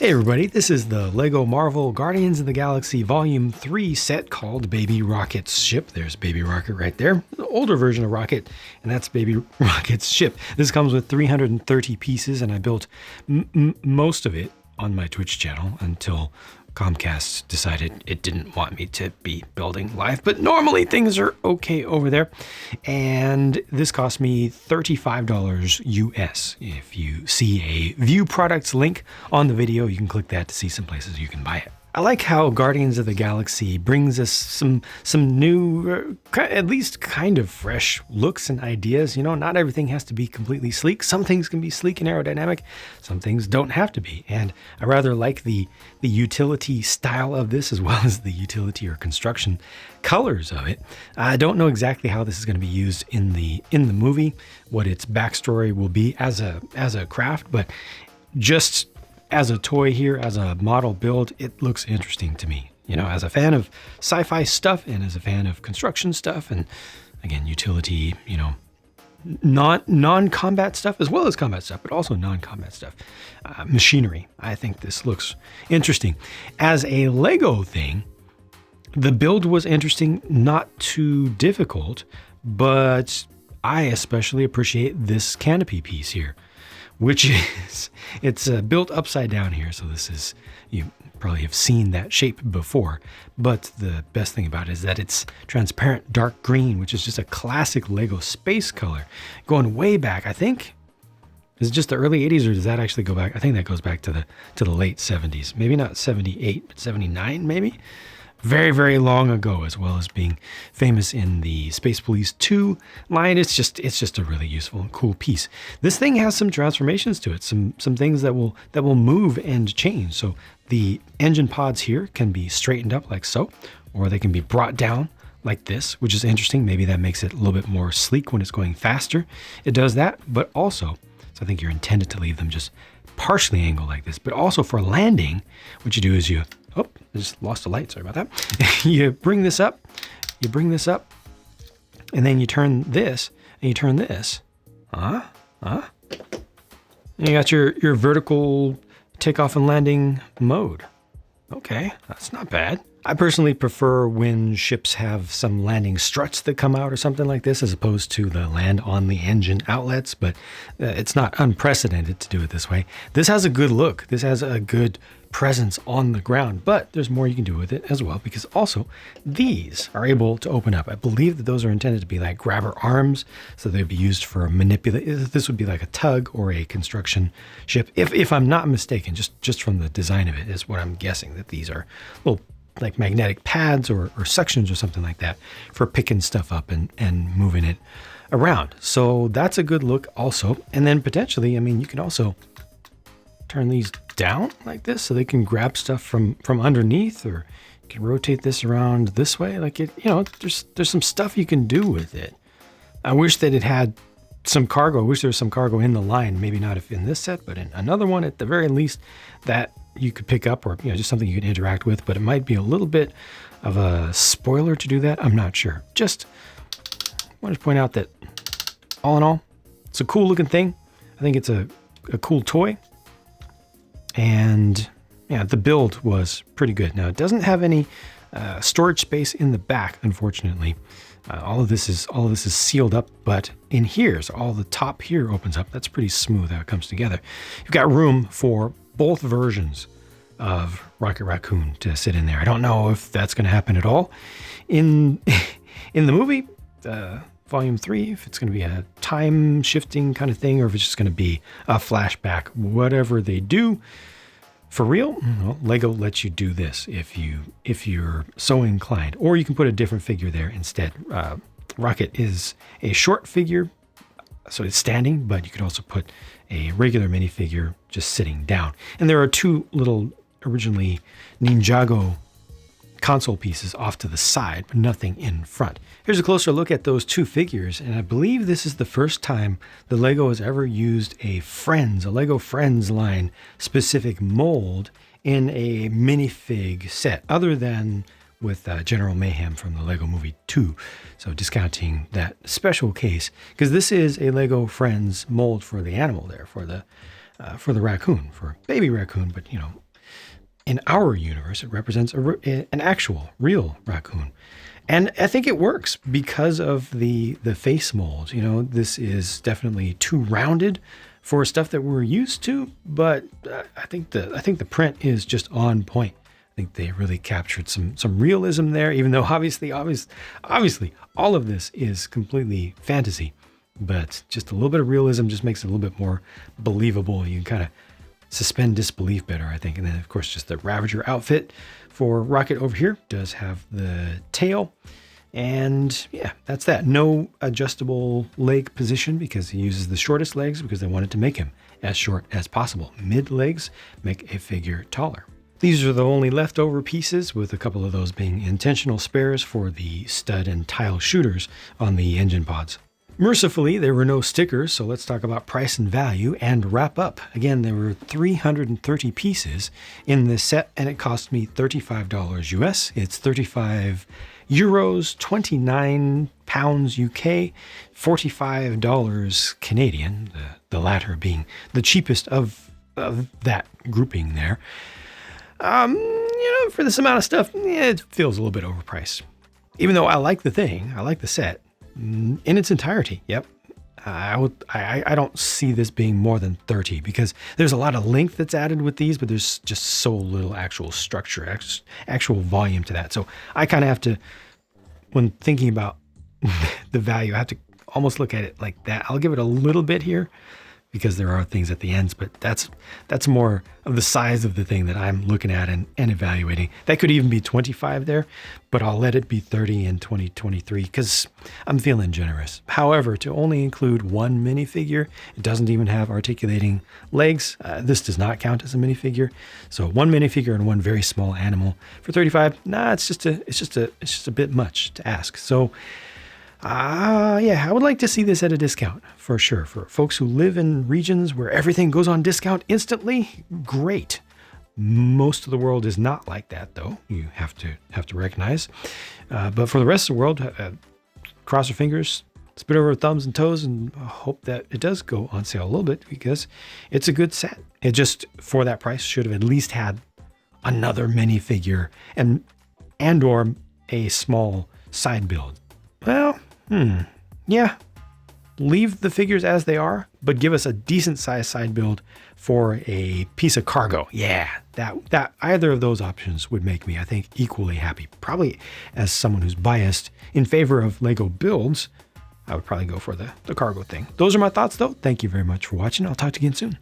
Hey everybody, this is the LEGO Marvel Guardians of the Galaxy Volume 3 set called Baby Rocket's Ship. There's Baby Rocket right there, the older version of Rocket, and that's Baby Rocket's ship. This comes with 330 pieces, and I built most of it on my Twitch channel until Comcast decided it didn't want me to be building live, but normally things are okay over there. And this cost me $35 US. If you see a view products link on the video, you can click that to see some places you can buy it. I like how Guardians of the Galaxy brings us some new, at least kind of fresh looks and ideas. You know, not everything has to be completely sleek. Some things can be sleek and aerodynamic. Some things don't have to be. And I rather like the utility style of this as well as the utility or construction colors of it. I don't know exactly how this is going to be used in the movie, what its backstory will be as a craft, but just as a toy here, as a model build, it looks interesting to me. You know, as a fan of sci-fi stuff and as a fan of construction stuff and, again, utility, you know, non-combat stuff as well as combat stuff, but also non-combat stuff. Machinery. I think this looks interesting. As a Lego thing, the build was interesting, not too difficult, but I especially appreciate this canopy piece here, which is, it's built upside down here. So this is, you probably have seen that shape before, but the best thing about it is that it's transparent dark green, which is just a classic Lego space color. Going way back, I think, is it just the early 80s or does that actually go back? I think that goes back to the late 70s, maybe not 78, but 79 maybe. Very, very long ago, as well as being famous in the Space Police 2 line. It's just a really useful and cool piece. This thing has some transformations to it, some things that will move and change. So the engine pods here can be straightened up like so, or they can be brought down like this, which is interesting. Maybe that makes it a little bit more sleek when it's going faster. It does that, but also, so I think you're intended to leave them just partially angled like this, but also for landing, what you do is you, oh, I just lost the light, sorry about that. You bring this up, and then you turn this, and you turn this. And you got your vertical takeoff and landing mode. Okay, that's not bad. I personally prefer when ships have some landing struts that come out or something like this, as opposed to the land on the engine outlets, but it's not unprecedented to do it this way. This has a good look. This has a good presence on the ground, but there's more you can do with it as well, because also these are able to open up. I believe that those are intended to be like grabber arms, so they'd be used for manipulation. This would be like a tug or a construction ship, if I'm not mistaken, just from the design of it is what I'm guessing, that these are little like magnetic pads or sections or something like that for picking stuff up and moving it around. So that's a good look also. And then potentially, I mean, you can also turn these down like this so they can grab stuff from underneath, or you can rotate this around this way. Like it, you know, there's some stuff you can do with it. I wish that it had some cargo. I wish there was some cargo in the line, maybe not if in this set, but in another one at the very least, that you could pick up, or, you know, just something you could interact with, but it might be a little bit of a spoiler to do that. I'm not sure. Just want to point out that all in all, it's a cool looking thing. I think it's a cool toy. And yeah, the build was pretty good. Now it doesn't have any storage space in the back, unfortunately. All of this is sealed up, but in here, so all the top here opens up. That's pretty smooth how it comes together. You've got room for both versions of Rocket Raccoon to sit in there. I don't know if that's going to happen at all in the movie, Volume 3, if it's going to be a time shifting kind of thing, or if it's just going to be a flashback. Whatever they do, for real, well, Lego lets you do this if you're so inclined, or you can put a different figure there instead. Rocket is a short figure, so it's standing, but you could also put a regular minifigure just sitting down. And there are two little originally Ninjago console pieces off to the side, but nothing in front. Here's a closer look at those two figures, and I believe this is the first time the Lego has ever used a Lego Friends line specific mold in a minifig set, other than with General Mayhem from the Lego Movie 2. So discounting that special case, because this is a Lego Friends mold for the animal there, for the raccoon, for baby raccoon, but you know, in our universe, it represents an actual, real raccoon. And I think it works because of the face mold. You know, this is definitely too rounded for stuff that we're used to, but I think the print is just on point. I think they really captured some realism there, even though obviously all of this is completely fantasy, but just a little bit of realism just makes it a little bit more believable. You can kind of suspend disbelief better, I think. And then of course, just the Ravager outfit for Rocket over here does have the tail. And yeah, that's that. No adjustable leg position because he uses the shortest legs because they wanted to make him as short as possible. Mid legs make a figure taller. These are the only leftover pieces, with a couple of those being intentional spares for the stud and tile shooters on the engine pods. Mercifully, there were no stickers, so let's talk about price and value and wrap up. Again, there were 330 pieces in this set, and it cost me $35 US. It's 35 euros, 29 pounds UK, $45 Canadian, the latter being the cheapest of that grouping there. You know, for this amount of stuff, it feels a little bit overpriced. Even though I like the thing, I like the set in its entirety. Yep. I don't see this being more than 30 because there's a lot of length that's added with these, but there's just so little actual structure, actual volume to that. So I kind of have to, when thinking about the value, I have to almost look at it like that. I'll give it a little bit here because there are things at the ends, but that's more of the size of the thing that I'm looking at and evaluating. That could even be 25 there, but I'll let it be 30 in 2023 because I'm feeling generous. However, to only include one minifigure, it doesn't even have articulating legs. This does not count as a minifigure. So one minifigure and one very small animal for 35. Nah, it's just a bit much to ask. So yeah, I would like to see this at a discount for sure. For folks who live in regions where everything goes on discount instantly, great. Most of the world is not like that, though. You have to recognize. But for the rest of the world, cross your fingers, spit over thumbs and toes, and hope that it does go on sale a little bit because it's a good set. It just, for that price, should have at least had another minifigure and or a small side build. Well, yeah, leave the figures as they are, but give us a decent size side build for a piece of cargo. Yeah, that either of those options would make me, I think, equally happy. Probably as someone who's biased in favor of Lego builds, I would probably go for the cargo thing. Those are my thoughts, though. Thank you very much for watching. I'll talk to you again soon.